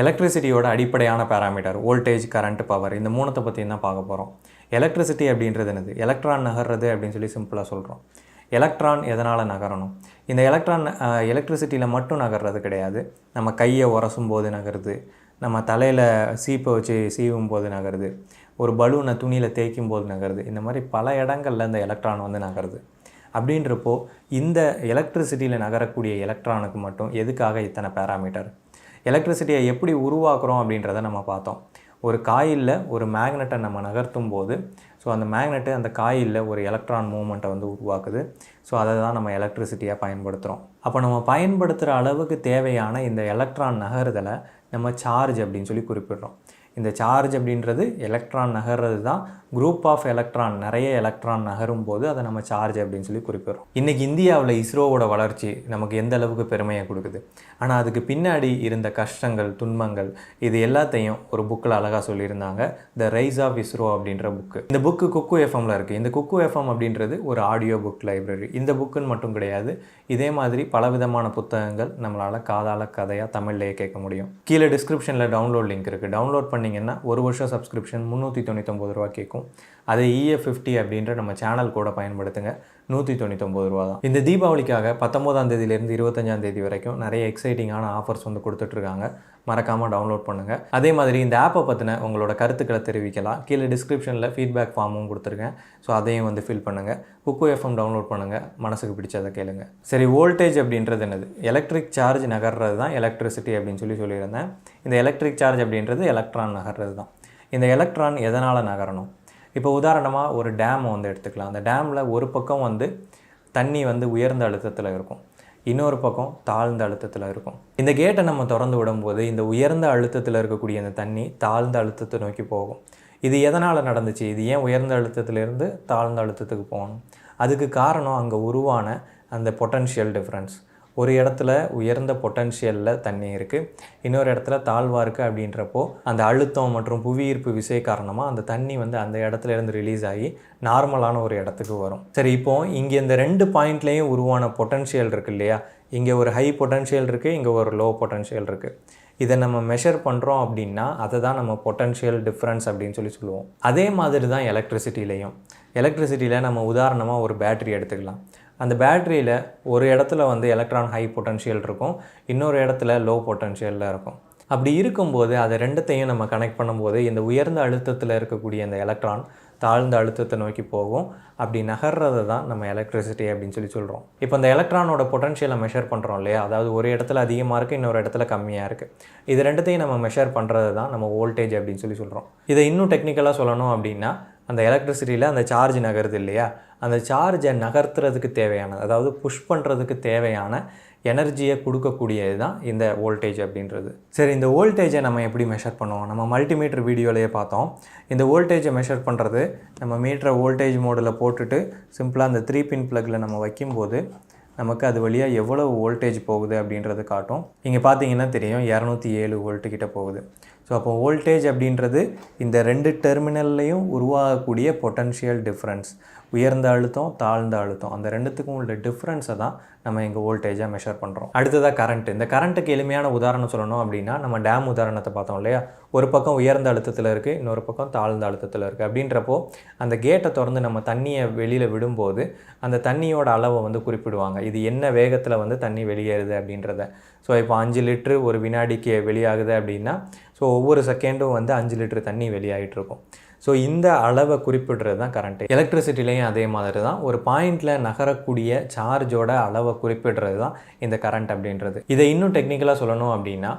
எலக்ட்ரிசிட்டியோட அடிப்படையான parameter voltage, current, power இந்த மூணத்தை பற்றி தான் பார்க்க போகிறோம். எலக்ட்ரிசிட்டி அப்படின்றது என்னது? எலக்ட்ரான் நகர்றது அப்படின்னு சொல்லி சிம்பிளாக சொல்கிறோம். எலக்ட்ரான் எதனால் நகரணும்? இந்த எலக்ட்ரிசிட்டியில் மட்டும் நகர்றது கிடையாது. நம்ம கையை உரசும் போது நகருது, நம்ம தலையில் சீப்பை வச்சு சீவும் போது நகருது, ஒரு பலூனை துணியில் தேய்க்கும் போது நகருது. இந்த மாதிரி பல இடங்களில் இந்த எலக்ட்ரான் வந்து நகருது. அப்படின்றப்போ இந்த எலக்ட்ரிசிட்டியில் நகரக்கூடிய எலக்ட்ரானுக்கு மட்டும் எதுக்காக இத்தனை பேராமீட்டர்? எலக்ட்ரிசிட்டியை எப்படி உருவாக்குறோம் அப்படின்றத நம்ம பார்த்தோம். ஒரு காயிலில் ஒரு மேக்னெட்டை நம்ம நகர்த்தும் போது அந்த மேக்னெட்டு அந்த காயிலில் ஒரு எலக்ட்ரான் மூவ்மெண்ட்டை வந்து உருவாக்குது. அதை தான் நம்ம எலக்ட்ரிசிட்டியாக பயன்படுத்துகிறோம். அப்போ நம்ம பயன்படுத்துகிற அளவுக்கு தேவையான இந்த எலக்ட்ரான் நகருதலை நம்ம சார்ஜ் அப்படின்னு சொல்லி குறிப்பிடுறோம். இந்த சார்ஜ் அப்படின்றது எலக்ட்ரான் நகர்றது தான். குரூப் ஆஃப் எலக்ட்ரான், நிறைய எலக்ட்ரான் நகரும் போது அதை நம்ம சார்ஜ் அப்படின்னு சொல்லி குறிப்பிடுறோம். இன்றைக்கி இந்தியாவில் இஸ்ரோவோட வளர்ச்சி நமக்கு எந்த அளவுக்கு பெருமையை கொடுக்குது. ஆனால் அதுக்கு பின்னாடி இருந்த கஷ்டங்கள், துன்பங்கள் இது எல்லாத்தையும் ஒரு புக்கில் அழகாக சொல்லியிருந்தாங்க. த ரைஸ் ஆஃப் இஸ்ரோ அப்படின்ற புக்கு. இந்த புக்கு குக்கு எஃப்எம்மில் இருக்குது. இந்த குக்கு எஃப்எம் அப்படின்றது ஒரு ஆடியோ புக் லைப்ரரி. இந்த புக்குன்னு மட்டும் கிடையாது, இதே மாதிரி பலவிதமான புத்தகங்கள் நம்மளால் காதால கதையாக தமிழ்லேயே கேட்க முடியும். கீழே டிஸ்கிரிப்ஷனில் டவுன்லோட் லிங்க் இருக்குது. டவுன்லோட் பண்ணிங்கன்னா 1 வருஷம் சப்ஸ்கிரிப்ஷன் 399 ரூபா கேட்கும். அதை EF50 அப்படின்ற நம்ம சேனல் கூட பயன்படுத்துங்க. 199 ரூபா தான். இந்த தீபாவளிக்காக 19ஆம் தேதியிலேருந்து 25ஆம் தேதி வரைக்கும் நிறைய எக்ஸைட்டிங்கான ஆஃபர்ஸ் வந்து கொடுத்துட்ருக்காங்க. மறக்காமல் டவுன்லோட் பண்ணுங்கள். அதே மாதிரி இந்த ஆப்பை பற்றின உங்களோட கருத்துக்களை தெரிவிக்கலாம். கீழே டிஸ்கிரிப்ஷனில் ஃபீட்பேக் ஃபார்மும் கொடுத்துருக்கேன். அதையும் வந்து ஃபில் பண்ணுங்கள். குக்கு எஃப்எம் டவுன்லோட் பண்ணுங்கள். மனசுக்கு பிடிச்சதை கேளுங்க. சரி, வோல்டேஜ் அப்படின்றது என்னது? எலக்ட்ரிக் சார்ஜ் நகர்றது தான் எலக்ட்ரிசிட்டி அப்படின்னு சொல்லியிருந்தேன். இந்த எலக்ட்ரிக் சார்ஜ் அப்படின்றது எலக்ட்ரான் நகர்றது தான். இந்த எலக்ட்ரான் எதனால் நகரணும்? இப்போ உதாரணமாக ஒரு டேமை வந்து எடுத்துக்கலாம். அந்த டேமில் ஒரு பக்கம் வந்து தண்ணி வந்து உயர்ந்த அழுத்தத்தில் இருக்கும், இன்னொரு பக்கம் தாழ்ந்த அழுத்தத்தில் இருக்கும். இந்த கேட்டை நம்ம திறந்து விடும்போது இந்த உயர்ந்த அழுத்தத்தில் இருக்கக்கூடிய அந்த தண்ணி தாழ்ந்த அழுத்தத்தை நோக்கி போகும். இது எதனால் நடந்துச்சு? இது ஏன் உயர்ந்த அழுத்தத்திலேருந்து தாழ்ந்த அழுத்தத்துக்கு போகணும்? அதுக்கு காரணம் அங்கே உருவான அந்த பொட்டன்ஷியல் டிஃப்ரென்ஸ். ஒரு இடத்துல உயர்ந்த பொட்டன்ஷியலில் தண்ணி இருக்குது, இன்னொரு இடத்துல தாழ்வாக இருக்குது. அப்படின்றப்போ அந்த அழுத்தம் மற்றும் புவியீர்ப்பு விசை காரணமாக அந்த தண்ணி வந்து அந்த இடத்துல இருந்து ரிலீஸ் ஆகி நார்மலான ஒரு இடத்துக்கு வரும். சரி, இப்போது இங்கே இந்த 2 பாயிண்ட்லேயும் உருவான பொட்டன்ஷியல் இருக்குது இல்லையா? இங்கே ஒரு ஹை பொட்டன்ஷியல் இருக்குது, இங்கே ஒரு லோ பொட்டன்ஷியல் இருக்குது. இதை நம்ம மெஷர் பண்ணுறோம் அப்படின்னா அதை தான் நம்ம பொட்டன்ஷியல் டிஃப்ரென்ஸ் அப்படின்னு சொல்லுவோம். அதே மாதிரி தான் எலக்ட்ரிசிட்டியில் நம்ம உதாரணமாக ஒரு பேட்டரி எடுத்துக்கலாம். அந்த பேட்டரியில் ஒரு இடத்துல வந்து எலக்ட்ரான் ஹை பொட்டன்ஷியல் இருக்கும், இன்னொரு இடத்துல லோ பொட்டன்ஷியலில் இருக்கும். அப்படி இருக்கும்போது அதை ரெண்டுத்தையும் நம்ம கனெக்ட் பண்ணும்போது இந்த உயர்ந்த அழுத்தத்தில் இருக்கக்கூடிய அந்த எலக்ட்ரான் தாழ்ந்த அழுத்தத்தை நோக்கி போகும். அப்படி நகர்றது தான் நம்ம எலக்ட்ரிசிட்டி அப்படின்னு சொல்கிறோம். இப்போ இந்த எலக்ட்ரானோட பொட்டன்ஷியலை மெஷர் பண்ணுறோம் இல்லையா? அதாவது ஒரு இடத்துல அதிகமாக இருக்குது, இன்னொரு இடத்துல கம்மியாக இருக்குது. இது ரெண்டுத்தையும் நம்ம மெஷர் பண்ணுறது தான் நம்ம வோல்டேஜ் அப்படின்னு சொல்கிறோம். இதை இன்னும் டெக்னிக்கலாக சொல்லணும் அப்படின்னா, அந்த எலக்ட்ரிசிட்டியில் அந்த சார்ஜ் நகருது இல்லையா? அந்த சார்ஜை நகர்த்துறதுக்கு தேவையான, அதாவது புஷ் பண்ணுறதுக்கு தேவையான எனர்ஜியை கொடுக்கக்கூடியது தான் இந்த வோல்டேஜ் அப்படின்றது. சரி, இந்த வோல்டேஜை நம்ம எப்படி மெஷர் பண்ணுவோம்? நம்ம மல்டிமீட்டர் வீடியோலையே பார்த்தோம். இந்த வோல்டேஜை மெஷர் பண்ணுறது நம்ம மீட்டரை வோல்டேஜ் மோடில் போட்டுட்டு சிம்பிளாக அந்த 3 பின் ப்ளக்கில் நம்ம வைக்கும்போது நமக்கு அது வழியாக எவ்வளவு வோல்டேஜ் போகுது அப்படின்றது காட்டும். இங்கே பார்த்தீங்கன்னா தெரியும், 207 வோல்ட்டு கிட்ட போகுது. அப்போ வோல்டேஜ் அப்படின்றது இந்த 2 டெர்மினல்லையும் உருவாகக்கூடிய பொட்டன்ஷியல் டிஃப்ரென்ஸ். உயர்ந்த அழுத்தம், தாழ்ந்த அழுத்தம், அந்த ரெண்டுத்துக்கும் உள்ள டிஃப்ரென்ஸை தான் நம்ம எங்கள் வோல்டேஜாக மெஷர் பண்ணுறோம். அடுத்ததாக கரண்ட்டு. இந்த கரண்ட்டுக்கு எளிமையான உதாரணம் சொல்லணும் அப்படின்னா, நம்ம டேம் உதாரணத்தை பார்த்தோம் இல்லையா? ஒரு பக்கம் உயர்ந்த அழுத்தத்தில் இருக்குது, இன்னொரு பக்கம் தாழ்ந்த அழுத்தத்தில் இருக்குது. அப்படின்றப்போ அந்த கேட்டை திறந்து நம்ம தண்ணியை வெளியில் விடும்போது அந்த தண்ணியோட அளவை வந்து குறிப்பிடுவாங்க. இது என்ன வேகத்தில் வந்து தண்ணி வெளியேறுது அப்படின்றத. இப்போ 5 லிட்ரு ஒரு வினாடிக்கு வெளியாகுது அப்படின்னா ஒவ்வொரு செகண்டும் வந்து 5 லிட்டர் தண்ணி வெளியாகிட்டு இந்த அளவை குறிப்பிடுறது தான் கரண்ட்டு. எலக்ட்ரிசிட்டிலையும் அதே மாதிரி தான். ஒரு பாயிண்டில் நகரக்கூடிய சார்ஜோட அளவை குறிப்பிடுறது தான் இந்த கரண்ட் அப்படின்றது. இதை இன்னும் டெக்னிக்கலாக சொல்லணும் அப்படின்னா,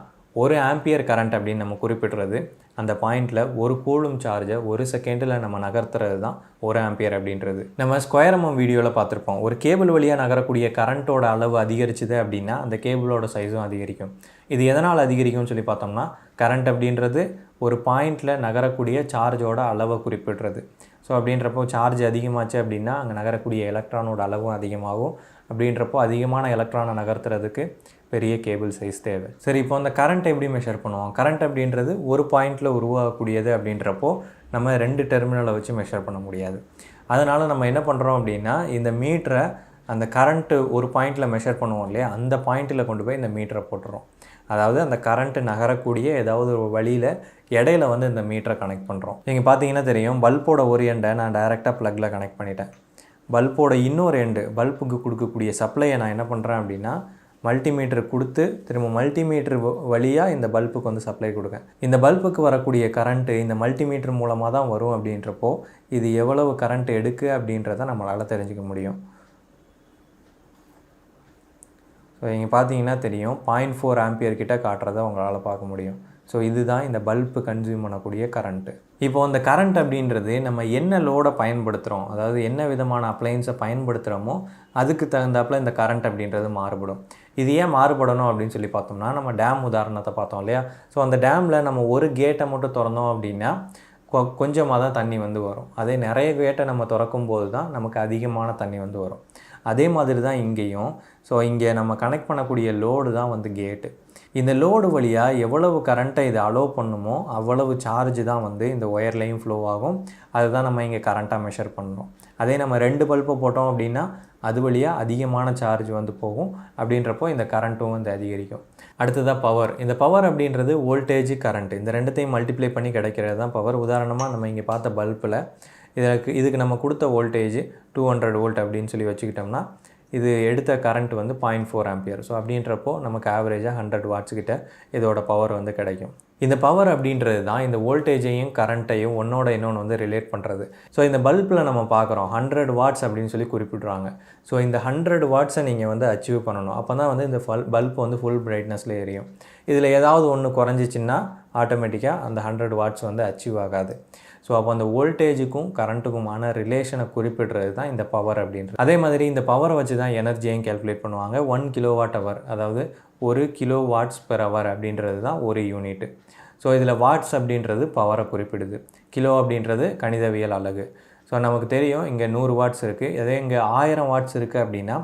1 ஆம்பியர் கரண்ட் அப்படின்னு நம்ம குறிப்பிடுறது அந்த பாயிண்டில் 1 கூலும் சார்ஜை 1 செகண்டில் நம்ம நகர்த்துறது தான் 1 ஆம்பியர் அப்படின்றது. நம்ம ஸ்கொயர் எம்எம் வீடியோவில் பார்த்துருப்போம். ஒரு கேபிள் வழியாக நகரக்கூடிய கரண்ட்டோட அளவு அதிகரிச்சுது அப்படின்னா அந்த கேபிளோட சைஸும் அதிகரிக்கும். இது எதனால் அதிகரிக்கும்னு சொல்லி பார்த்தோம்னா, கரண்ட் அப்படின்றது ஒரு பாயிண்டில் நகரக்கூடிய சார்ஜோட அளவை குறிப்பிடுறது. அப்படின்றப்போ சார்ஜ் அதிகமாச்சு அப்படின்னா அங்கே நகரக்கூடிய எலக்ட்ரானோட அளவும் அதிகமாகும். அப்படின்றப்போ அதிகமான எலக்ட்ரானை நகர்த்துறதுக்கு பெரிய கேபிள் சைஸ் தேவை. சரி, இப்போ அந்த கரண்ட் எப்படி மெஷர் பண்ணுவோம்? கரண்ட் அப்படின்றது ஒரு பாயிண்டில் உருவாகக்கூடியது. அப்படின்றப்போ நம்ம 2 டெர்மினலை வச்சு மெஷர் பண்ண முடியாது. அதனால் நம்ம என்ன பண்ணுறோம் அப்படின்னா, இந்த மீட்டரை அந்த கரண்ட்டு ஒரு பாயிண்டில் மெஷர் பண்ணுவோம் இல்லையா, அந்த பாயிண்ட்டில் கொண்டு போய் இந்த மீட்டரை போட்டுறோம். அதாவது அந்த கரண்ட்டு நகரக்கூடிய ஏதாவது ஒரு வழியில் இடையில வந்து இந்த மீட்டரை கனெக்ட் பண்ணுறோம். நீங்கள் பார்த்தீங்கன்னா தெரியும், பல்போட ஒரு எண்டை நான் டைரெக்டாக ப்ளக்கில் கனெக்ட் பண்ணிட்டேன். பல்போட இன்னொரு எண்டு பல்புக்கு கொடுக்கக்கூடிய சப்ளையை நான் என்ன பண்ணுறேன் அப்படின்னா மல்டிமீட்டர் கொடுத்து திரும்ப மல்டிமீட்டர் வழியாக இந்த பல்புக்கு வந்து சப்ளை கொடுக்கேன். இந்த பல்புக்கு வரக்கூடிய கரண்ட்டு இந்த மல்டிமீட்டர் மூலமாக தான் வரும். அப்படின்றப்போ இது எவ்வளவு கரண்ட் எடுக்கு அப்படின்றத நம்மளால் தெரிஞ்சுக்க முடியும். ஸோ இங்கே பார்த்தீங்கன்னா தெரியும் 0.4 ஆம்பியர் கிட்ட காட்டுறதை உங்களால் பார்க்க முடியும். ஸோ இதுதான் இந்த பல்பு கன்சியூம் பண்ணக்கூடிய கரண்ட்டு. இப்போ அந்த கரண்ட் அப்படின்றது நம்ம என்ன லோடை பயன்படுத்துகிறோம், அதாவது என்ன விதமான அப்ளையன்ஸை பயன்படுத்துகிறோமோ அதுக்கு தகுந்தாப்பில் இந்த கரண்ட் அப்படின்றது மாறுபடும். இது ஏன் மாறுபடணும் அப்படின்னு சொல்லி பார்த்தோம்னா, நம்ம டேம் உதாரணத்தை பார்த்தோம் இல்லையா. ஸோ அந்த டேமில் நம்ம ஒரு கேட்டை மட்டும் திறந்தோம் அப்படின்னா கொஞ்சமாக தான் தண்ணி வந்து வரும். அதே நிறைய கேட்டை நம்ம திறக்கும் போது தான் நமக்கு அதிகமான தண்ணி வந்து வரும். அதே மாதிரி தான் இங்கேயும். ஸோ இங்கே நம்ம கனெக்ட் பண்ணக்கூடிய லோடு தான் வந்து கேட்டு. இந்த லோடு வழியாக எவ்வளவு கரண்ட்டை இது அலோவ் பண்ணுமோ அவ்வளவு சார்ஜ் தான் வந்து இந்த ஒயர்லையும் ஃப்ளோ ஆகும். அதுதான் நம்ம இங்கே கரண்ட்டாக மெஷர் பண்ணணும். அதே நம்ம 2 பல்பை போட்டோம் அப்படின்னா அது வழியாக அதிகமான சார்ஜ் வந்து போகும். அப்படின்றப்போ இந்த கரண்ட்டும் வந்து அதிகரிக்கும். அடுத்ததாக பவர். இந்த பவர் அப்படின்றது வோல்டேஜ், கரண்ட் இந்த ரெண்டுத்தையும் மல்டிப்ளை பண்ணி கிடைக்கிறது தான் பவர். உதாரணமாக நம்ம இங்கே பார்த்த பல்பில் இதுக்கு நம்ம கொடுத்த வோல்டேஜ் 200 வோல்ட் அப்படின்னு சொல்லி வச்சுக்கிட்டோம்னா இது எடுத்த கரண்ட் வந்து 0.4 ஆம்பியர். ஸோ அப்படின்றப்போ நமக்கு ஆவரேஜாக 100 வாட்ஸ் கிட்ட இதோட பவர் வந்து கிடைக்கும். இந்த பவர் அப்படின்றது தான் இந்த வோல்டேஜையும் கரண்ட்டையும் ஒன்றோட இன்னொன்று வந்து ரிலேட் பண்ணுறது. ஸோ இந்த பல்பில் நம்ம பார்க்குறோம் 100 வாட்ஸ் அப்படின்னு சொல்லி குறிப்பிட்றாங்க. ஸோ இந்த 100 வாட்ஸை நீங்கள் வந்து அச்சீவ் பண்ணணும். அப்போ தான் வந்து இந்த பல்ப் வந்து ஃபுல் பிரைட்னஸில் எரியும். இதில் ஏதாவது ஒன்று குறைஞ்சிச்சின்னா ஆட்டோமேட்டிக்காக அந்த 100 வாட்ஸ் வந்து அச்சீவ் ஆகாது. ஸோ அப்போ அந்த வோல்டேஜுக்கும் கரண்ட்டுக்குமான ரிலேஷனை குறிப்பிடுறது தான் இந்த பவர் அப்படின்றது. அதே மாதிரி இந்த பவரை வச்சு தான் எனர்ஜியையும் கேல்குலேட் பண்ணுவாங்க. 1 kWh, அதாவது 1 kW/h அப்படின்றது தான் ஒரு யூனிட்டு. ஸோ இதில் வாட்ஸ் அப்படின்றது பவரை குறிப்பிடுது. கிலோ அப்படின்றது கணிதவியல் அலகு. ஸோ நமக்கு தெரியும் இங்கே 100 வாட்ஸ் இருக்குது. அதே இங்கே 1000 வாட்ஸ் இருக்குது அப்படின்னா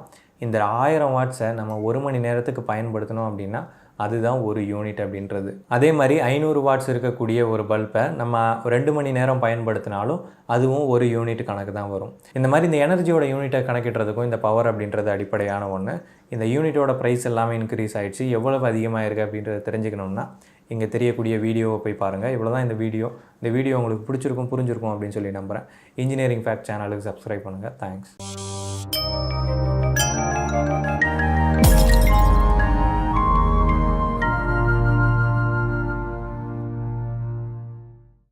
இந்த 1000 வாட்ஸை நம்ம 1 மணி நேரத்துக்கு பயன்படுத்தணும் அப்படின்னா அதுதான் ஒரு யூனிட் அப்படின்றது. அதே மாதிரி 500 வாட்ஸ் இருக்கக்கூடிய ஒரு பல்பை நம்ம 2 மணி நேரம் பயன்படுத்தினாலும் அதுவும் ஒரு யூனிட் கணக்கு தான் வரும். இந்த மாதிரி இந்த எனர்ஜியோட யூனிட்டை கணக்கிடுறதுக்கும் இந்த பவர் அப்படின்றது அடிப்படையான ஒன்று. இந்த யூனிட்டோட ப்ரைஸ் எல்லாமே இன்க்ரீஸ் ஆகிடுச்சு. எவ்வளவு அதிகமாக இருக்குது அப்படின்றத தெரிஞ்சுக்கணும்னா இங்கே தெரியக்கூடிய வீடியோவை போய் பாருங்கள். இவ்வளோ தான் இந்த வீடியோ உங்களுக்கு பிடிச்சிருக்கும், புரிஞ்சிருக்கும் அப்படின்னு சொல்லி நம்புகிறேன். இன்ஜினியரிங் ஃபேக்ட் சேனலுக்கு சப்ஸ்கிரைப் பண்ணுங்கள். தேங்க்ஸ்.